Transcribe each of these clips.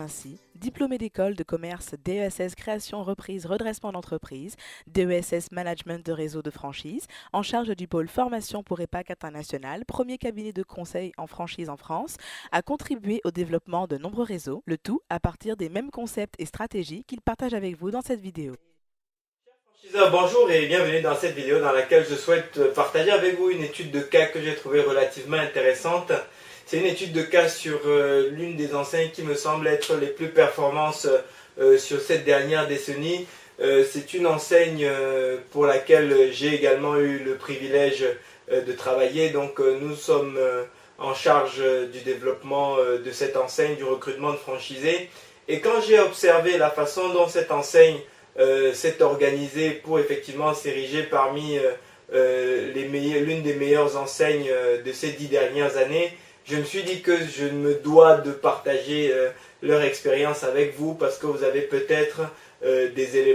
Mincy, diplômé d'école de commerce DESS création, reprise, redressement d'entreprise, DESS management de réseau de franchise, en charge du pôle formation pour EPAC International, premier cabinet de conseil en franchise en France, a contribué au développement de nombreux réseaux, le tout à partir des mêmes concepts et stratégies qu'il partage avec vous dans cette vidéo. Bonjour et bienvenue dans cette vidéo dans laquelle je souhaite partager avec vous une étude de cas que j'ai trouvée relativement intéressante. C'est une étude de cas sur l'une des enseignes qui me semble être les plus performantes sur cette dernière décennie. C'est une enseigne pour laquelle j'ai également eu le privilège de travailler. Donc nous sommes en charge du développement de cette enseigne, du recrutement de franchisés. Et quand j'ai observé la façon dont cette enseigne s'est organisée pour effectivement s'ériger parmi l'une des meilleures enseignes de ces 10 dernières années, je me suis dit que je me dois de partager leur expérience avec vous parce que vous avez peut-être des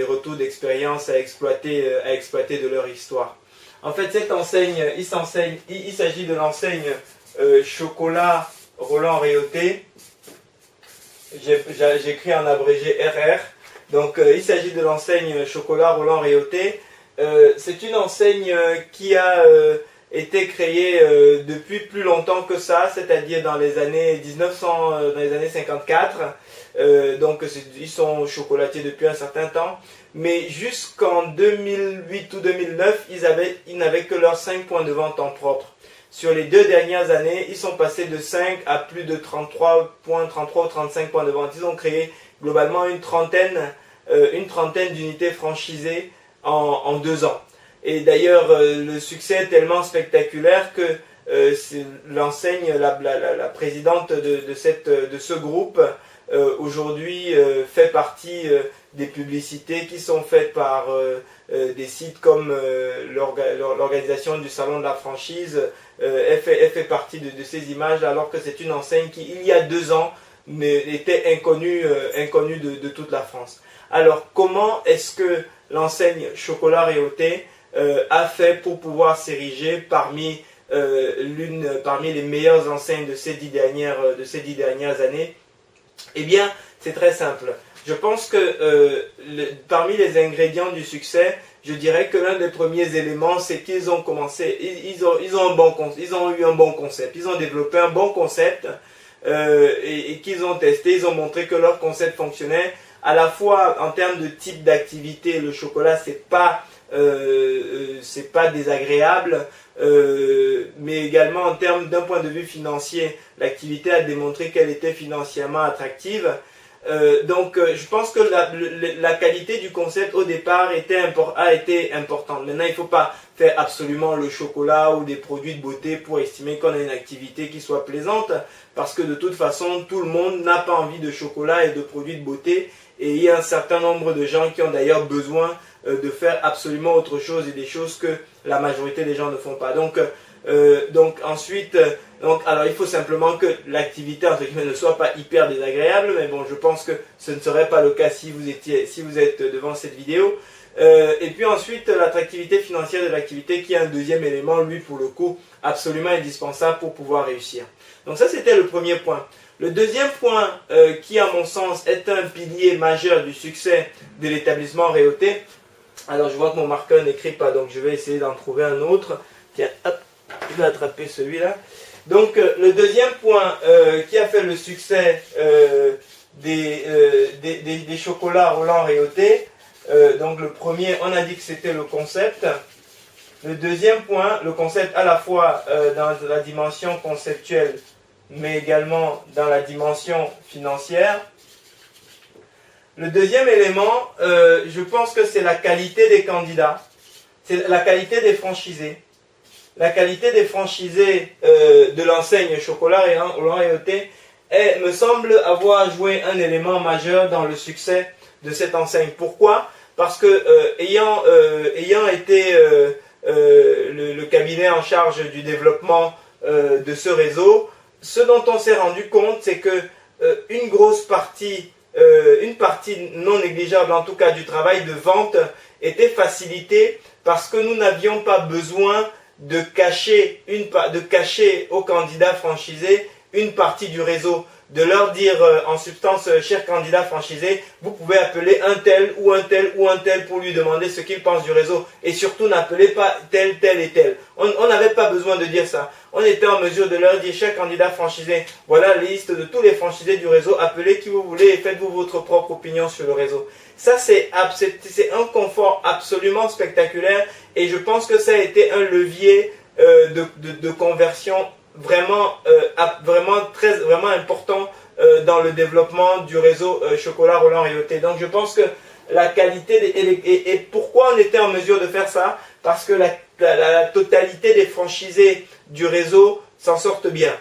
retours d'expérience à exploiter de leur histoire. En fait, cette enseigne, il s'agit de l'enseigne Chocolat Roland Réauté. J'écris en abrégé RR. Donc, il s'agit de l'enseigne Chocolat Roland Réauté. C'est une enseigne qui a été créée depuis plus longtemps que ça, c'est-à-dire dans les années 54. Donc, ils sont chocolatiers depuis un certain temps. Mais jusqu'en 2008 ou 2009, ils n'avaient que leurs 5 points de vente en propre. Sur les 2 dernières années, ils sont passés de 5 à plus de 33 ou 35 points de vente. Ils ont créé globalement une trentaine d'unités franchisées en 2 ans. Et d'ailleurs, le succès est tellement spectaculaire que l'enseigne, la présidente de ce groupe, aujourd'hui fait partie des publicités qui sont faites par des sites comme l'organisation du Salon de la franchise. Elle fait partie de ces images, alors que c'est une enseigne qui, il y a 2 ans, était inconnue de toute la France. Alors, comment est-ce que l'enseigne Chocolat Réauté a fait pour pouvoir s'ériger parmi les meilleures enseignes de ces 10 dernières années? Eh bien, c'est très simple. Je pense que parmi les ingrédients du succès, je dirais que l'un des premiers éléments, c'est qu'ils ont commencé, ils ont eu un bon concept, ils ont développé un bon concept et qu'ils ont testé, ils ont montré que leur concept fonctionnait. À la fois en termes de type d'activité, le chocolat c'est pas désagréable, mais également en termes d'un point de vue financier, l'activité a démontré qu'elle était financièrement attractive. Donc je pense que la qualité du concept au départ a été importante. Maintenant, il ne faut pas faire absolument le chocolat ou des produits de beauté pour estimer qu'on a une activité qui soit plaisante, parce que de toute façon, tout le monde n'a pas envie de chocolat et de produits de beauté, et il y a un certain nombre de gens qui ont d'ailleurs besoin de faire absolument autre chose et des choses que la majorité des gens ne font pas. Donc alors il faut simplement que l'activité entre guillemets ne soit pas hyper désagréable, mais bon, je pense que ce ne serait pas le cas si vous êtes devant cette vidéo. Et puis ensuite, l'attractivité financière de l'activité, qui est un deuxième élément, lui pour le coup, absolument indispensable pour pouvoir réussir. Donc ça, c'était le premier point. Le deuxième point, qui à mon sens est un pilier majeur du succès de l'établissement Réauté. Alors je vois que mon marqueur n'écrit pas, donc je vais essayer d'en trouver un autre. Tiens, hop, je vais attraper celui-là. Donc le deuxième point qui a fait le succès des chocolats Roland Réauté, donc le premier, on a dit que c'était le concept. Le deuxième point, le concept à la fois dans la dimension conceptuelle, mais également dans la dimension financière. Le deuxième élément, je pense que c'est la qualité des candidats, c'est la qualité des franchisés. La qualité des franchisés de l'enseigne Chocolat Roland Réauté me semble avoir joué un élément majeur dans le succès de cette enseigne. Pourquoi? Parce que ayant été le cabinet en charge du développement de ce réseau, ce dont on s'est rendu compte, c'est que une partie non négligeable en tout cas du travail de vente était facilitée parce que nous n'avions pas besoin de cacher aux candidats franchisés une partie du réseau, de leur dire en substance, chers candidats franchisés, vous pouvez appeler un tel ou un tel ou un tel pour lui demander ce qu'il pense du réseau. Et surtout, n'appelez pas tel, tel et tel. On n'avait pas besoin de dire ça. On était en mesure de leur dire, chers candidats franchisés, voilà la liste de tous les franchisés du réseau, appelez qui vous voulez et faites-vous votre propre opinion sur le réseau. Ça, c'est un confort absolument spectaculaire et je pense que ça a été un levier de conversion vraiment important dans le développement du réseau Chocolat Roland Réauté. Donc je pense que la qualité et pourquoi on était en mesure de faire ça? Parce que la totalité des franchisés du réseau s'en sortent bien.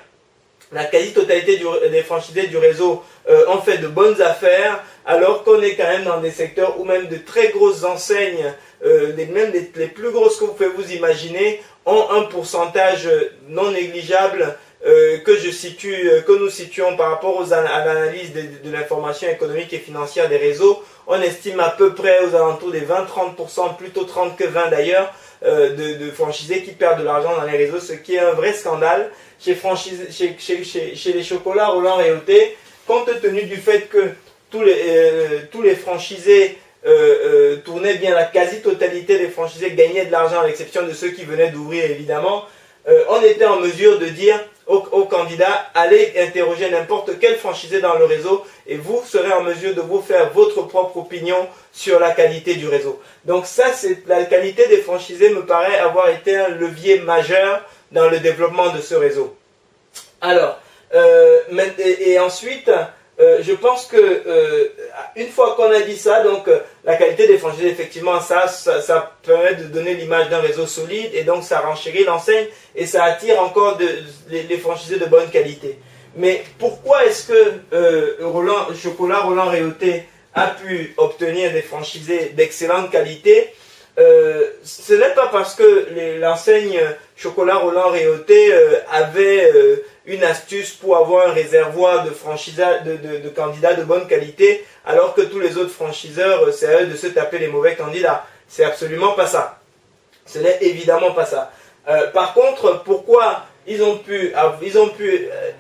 La quasi-totalité des franchisés du réseau ont fait de bonnes affaires, alors qu'on est quand même dans des secteurs où même de très grosses enseignes, même les plus grosses que vous pouvez vous imaginer, ont un pourcentage non négligeable que nous situons par rapport à l'analyse de l'information économique et financière des réseaux. On estime à peu près aux alentours des 20-30%, plutôt 30 que 20 d'ailleurs, de franchisés qui perdent de l'argent dans les réseaux, ce qui est un vrai scandale. Chez les Chocolats Roland Réauté, compte tenu du fait que tous les franchisés tournaient bien, la quasi-totalité des franchisés gagnaient de l'argent, à l'exception de ceux qui venaient d'ouvrir évidemment, on était en mesure de dire aux candidats, allez interroger n'importe quel franchisé dans le réseau et vous serez en mesure de vous faire votre propre opinion sur la qualité du réseau. Donc ça, la qualité des franchisés me paraît avoir été un levier majeur dans le développement de ce réseau. Alors, et ensuite, je pense que une fois qu'on a dit ça, donc la qualité des franchisés, effectivement, ça permet de donner l'image d'un réseau solide et donc ça renchérit l'enseigne et ça attire encore les franchisés de bonne qualité. Mais pourquoi est-ce que Chocolat Roland Réauté a pu obtenir des franchisés d'excellente qualité? Ce n'est pas parce que l'enseigne Chocolat Roland Réauté avait une astuce pour avoir un réservoir de candidats de bonne qualité, alors que tous les autres franchiseurs, c'est à eux de se taper les mauvais candidats. C'est absolument pas ça. Ce n'est évidemment pas ça. Par contre, pourquoi ils ont pu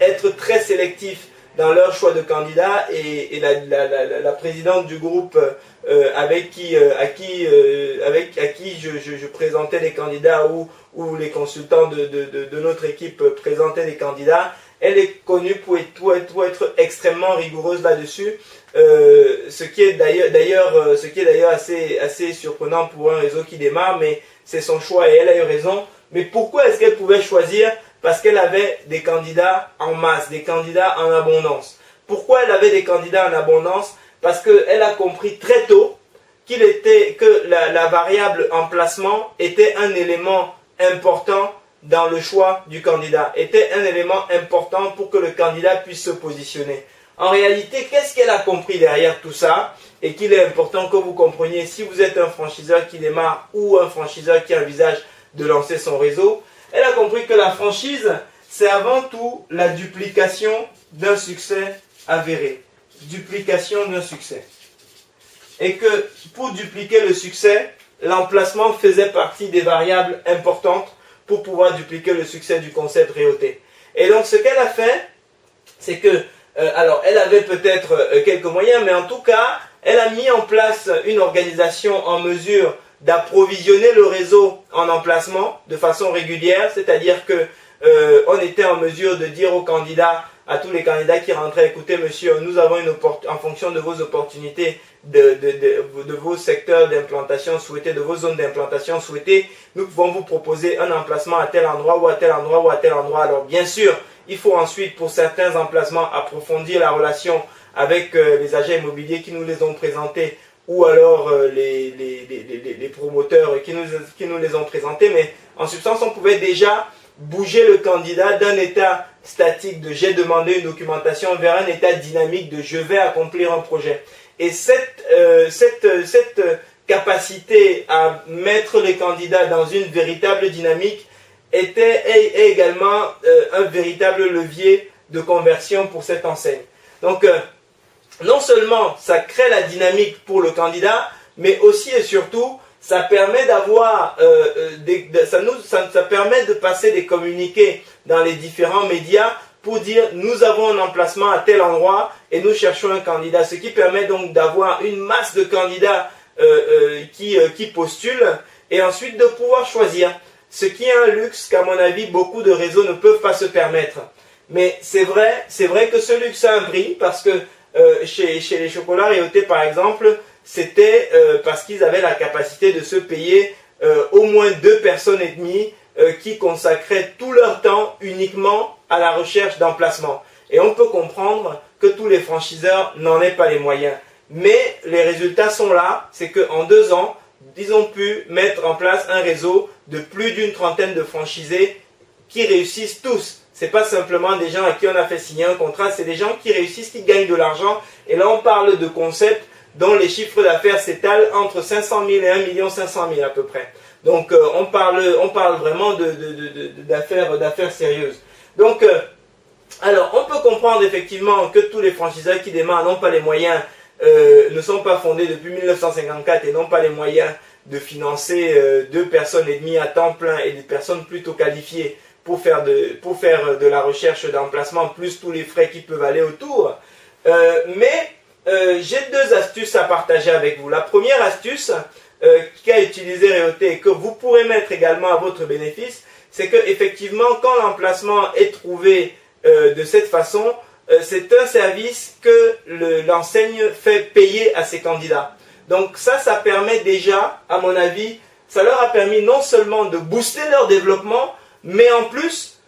être très sélectifs dans leur choix de candidats et la présidente du groupe à qui je présentais les candidats ou les consultants de notre équipe présentaient les candidats, elle est connue pour être extrêmement rigoureuse là-dessus, ce qui est d'ailleurs assez surprenant pour un réseau qui démarre, mais c'est son choix et elle a eu raison. Mais pourquoi est-ce qu'elle pouvait choisir? Parce qu'elle avait des candidats en masse, des candidats en abondance. Pourquoi elle avait des candidats en abondance? Parce qu'elle a compris très tôt que la variable emplacement était un élément important dans le choix du candidat, était un élément important pour que le candidat puisse se positionner. En réalité, qu'est-ce qu'elle a compris derrière tout ça et qu'il est important que vous compreniez si vous êtes un franchiseur qui démarre ou un franchiseur qui envisage de lancer son réseau? Elle a compris que la franchise, c'est avant tout la duplication d'un succès avéré. Duplication d'un succès. Et que pour dupliquer le succès, l'emplacement faisait partie des variables importantes pour pouvoir dupliquer le succès du concept Réauté. Et donc ce qu'elle a fait, c'est que, alors elle avait peut-être quelques moyens, mais en tout cas, elle a mis en place une organisation en mesure d'approvisionner le réseau en emplacement de façon régulière, c'est-à-dire que on était en mesure de dire aux candidats, à tous les candidats qui rentraient, écoutez monsieur, nous avons en fonction de vos opportunités, de vos secteurs d'implantation souhaités, de vos zones d'implantation souhaitées, nous pouvons vous proposer un emplacement à tel endroit ou à tel endroit ou à tel endroit. Alors bien sûr, il faut ensuite pour certains emplacements approfondir la relation avec les agents immobiliers qui nous les ont présentés ou alors les promoteurs qui nous les ont présentés, mais en substance on pouvait déjà bouger le candidat d'un état statique de j'ai demandé une documentation vers un état dynamique de je vais accomplir un projet. Et cette capacité à mettre les candidats dans une véritable dynamique est également un véritable levier de conversion pour cette enseigne. Donc non seulement ça crée la dynamique pour le candidat, mais aussi et surtout ça permet d'avoir ça permet de passer des communiqués dans les différents médias pour dire nous avons un emplacement à tel endroit et nous cherchons un candidat. Ce qui permet donc d'avoir une masse de candidats qui postulent et ensuite de pouvoir choisir. Ce qui est un luxe qu'à mon avis beaucoup de réseaux ne peuvent pas se permettre. Mais c'est vrai que ce luxe a un prix parce que chez les chocolats Réauté par exemple, c'était parce qu'ils avaient la capacité de se payer au moins 2 personnes et demie qui consacraient tout leur temps uniquement à la recherche d'emplacement. Et on peut comprendre que tous les franchiseurs n'en aient pas les moyens. Mais les résultats sont là, c'est qu'en 2 ans, ils ont pu mettre en place un réseau de plus d'une trentaine de franchisés qui réussissent tous. Ce n'est pas simplement des gens à qui on a fait signer un contrat, c'est des gens qui réussissent, qui gagnent de l'argent. Et là, on parle de concepts dont les chiffres d'affaires s'étalent entre 500 000 et 1 500 000 à peu près. Donc, on parle vraiment d'affaires sérieuses. Donc, alors, on peut comprendre effectivement que tous les franchiseurs qui démarrent n'ont pas les moyens, ne sont pas fondés depuis 1954 et n'ont pas les moyens de financer 2 personnes et demie à temps plein et des personnes plutôt qualifiées pour faire de la recherche d'emplacement, plus tous les frais qui peuvent aller autour. Mais j'ai 2 astuces à partager avec vous. La première astuce qu'a utilisé Réauté et que vous pourrez mettre également à votre bénéfice, c'est que effectivement, quand l'emplacement est trouvé de cette façon, c'est un service que l'enseigne fait payer à ses candidats. Donc ça permet déjà, à mon avis, ça leur a permis non seulement de booster leur développement, mais en plus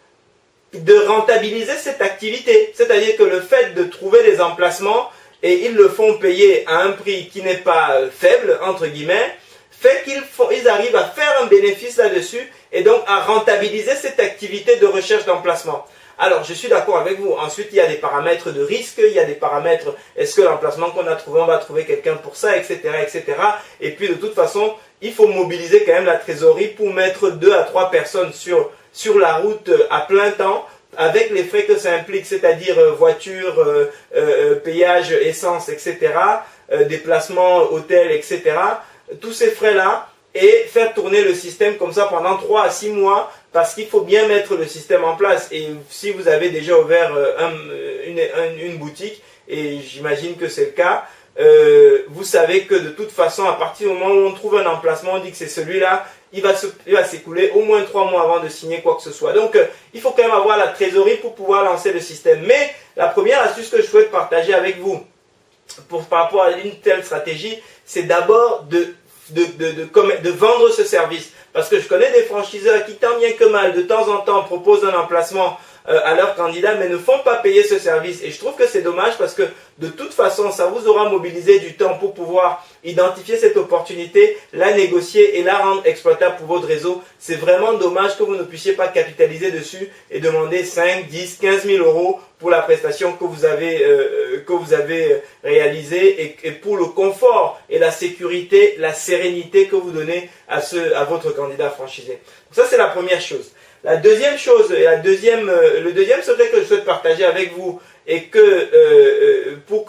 de rentabiliser cette activité. C'est-à-dire que le fait de trouver des emplacements, et ils le font payer à un prix qui n'est pas faible, entre guillemets, fait qu'ils arrivent à faire un bénéfice là-dessus, et donc à rentabiliser cette activité de recherche d'emplacement. Alors, je suis d'accord avec vous. Ensuite, il y a des paramètres de risque, il y a des paramètres, est-ce que l'emplacement qu'on a trouvé, on va trouver quelqu'un pour ça, etc., etc. Et puis, de toute façon, il faut mobiliser quand même la trésorerie pour mettre 2 à 3 personnes sur la route à plein temps, avec les frais que ça implique, c'est-à-dire voiture, payage, essence, etc., déplacement, hôtel, etc. Tous ces frais-là, et faire tourner le système comme ça pendant 3 à 6 mois, parce qu'il faut bien mettre le système en place. Et si vous avez déjà ouvert une boutique, et j'imagine que c'est le cas, vous savez que de toute façon, à partir du moment où on trouve un emplacement, on dit que c'est celui-là, il va s'écouler au moins 3 mois avant de signer quoi que ce soit. Donc, il faut quand même avoir la trésorerie pour pouvoir lancer le système. Mais la première astuce que je souhaite partager avec vous par rapport à une telle stratégie, c'est d'abord de vendre ce service. Parce que je connais des franchiseurs qui, tant bien que mal, de temps en temps, proposent un emplacement à leurs candidats, mais ne font pas payer ce service. Et je trouve que c'est dommage parce que, de toute façon, ça vous aura mobilisé du temps pour pouvoir identifier cette opportunité, la négocier et la rendre exploitable pour votre réseau. C'est vraiment dommage que vous ne puissiez pas capitaliser dessus et demander 5, 10, 15 000 euros pour la prestation que vous avez réalisée et pour le confort et la sécurité, la sérénité que vous donnez à votre candidat franchisé. Ça, c'est la première chose. La deuxième chose, et le deuxième secret que je souhaite partager avec vous, et que pour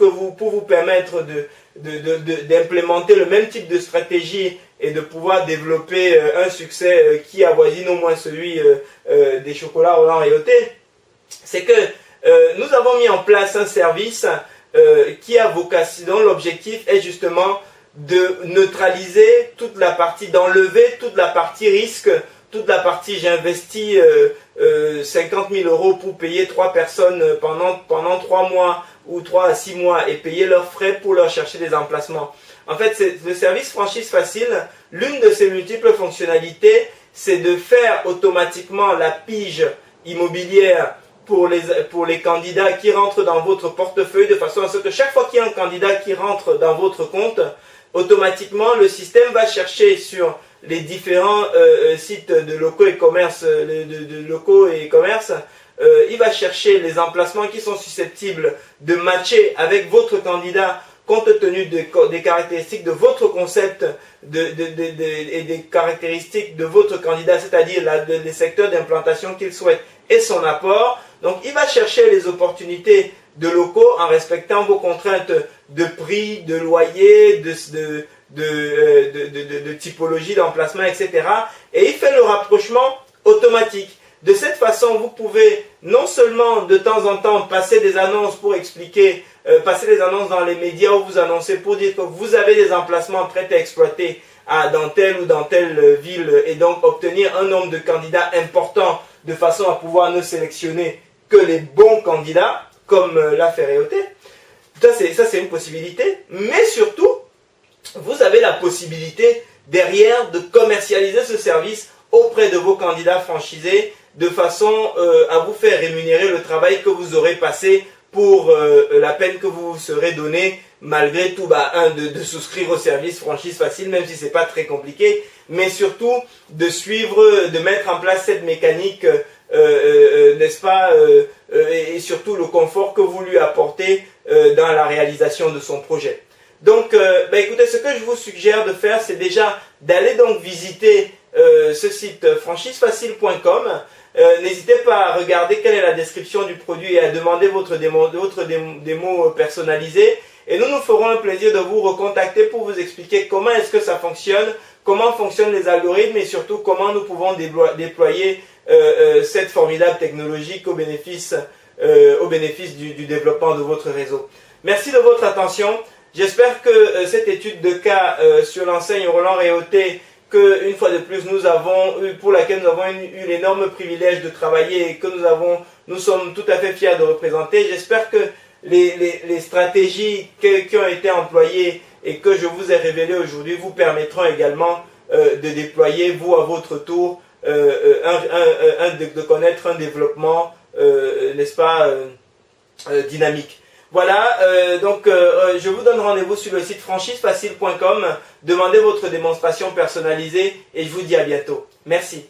vous permettre d'implémenter le même type de stratégie et de pouvoir développer un succès qui avoisine au moins celui des chocolats Roland Réauté, c'est que nous avons mis en place un service qui a vocation, dont l'objectif est justement de neutraliser toute la partie, d'enlever toute la partie risque, toute la partie j'ai investi 50 000 euros pour payer 3 personnes pendant 3 mois ou 3 à 6 mois et payer leurs frais pour leur chercher des emplacements. En fait, le service franchise facile, l'une de ses multiples fonctionnalités, c'est de faire automatiquement la pige immobilière pour les candidats qui rentrent dans votre portefeuille, de façon à ce que chaque fois qu'il y a un candidat qui rentre dans votre compte, automatiquement le système va chercher sur les différents sites de locaux et commerces, il va chercher les emplacements qui sont susceptibles de matcher avec votre candidat compte tenu des caractéristiques de votre concept et des caractéristiques de votre candidat, c'est-à-dire les secteurs d'implantation qu'il souhaite et son apport. Donc il va chercher les opportunités de locaux en respectant vos contraintes de prix, de loyer, de typologie d'emplacement, etc. Et il fait le rapprochement automatique. De cette façon, vous pouvez non seulement de temps en temps passer des annonces pour expliquer, passer des annonces dans les médias où vous annoncez pour dire que vous avez des emplacements prêts à exploiter dans telle ou dans telle ville et donc obtenir un nombre de candidats important de façon à pouvoir ne sélectionner que les bons candidats, comme l'a fait Réauté. Ça, c'est une possibilité. Mais surtout, vous avez la possibilité derrière de commercialiser ce service auprès de vos candidats franchisés de façon à vous faire rémunérer le travail que vous aurez passé pour la peine que vous vous serez donné malgré tout, de souscrire au service franchise facile, même si ce n'est pas très compliqué, mais surtout de suivre, de mettre en place cette mécanique, n'est-ce pas, et surtout le confort que vous lui apportez dans la réalisation de son projet. Donc, écoutez, ce que je vous suggère de faire, c'est déjà d'aller donc visiter ce site franchisefacile.com. N'hésitez pas à regarder quelle est la description du produit et à demander votre démo personnalisée. Et nous ferons un plaisir de vous recontacter pour vous expliquer comment est-ce que ça fonctionne, comment fonctionnent les algorithmes et surtout comment nous pouvons déployer cette formidable technologie au bénéfice du développement de votre réseau. Merci de votre attention. J'espère que cette étude de cas sur l'enseigne Roland Réauté, une fois de plus pour laquelle nous avons eu l'énorme privilège de travailler et que nous sommes tout à fait fiers de représenter. J'espère que les stratégies qui ont été employées et que je vous ai révélées aujourd'hui vous permettront également de déployer, vous à votre tour, de connaître un développement, n'est-ce pas, dynamique. Voilà, je vous donne rendez-vous sur le site franchisefacile.com. Demandez votre démonstration personnalisée et je vous dis à bientôt. Merci.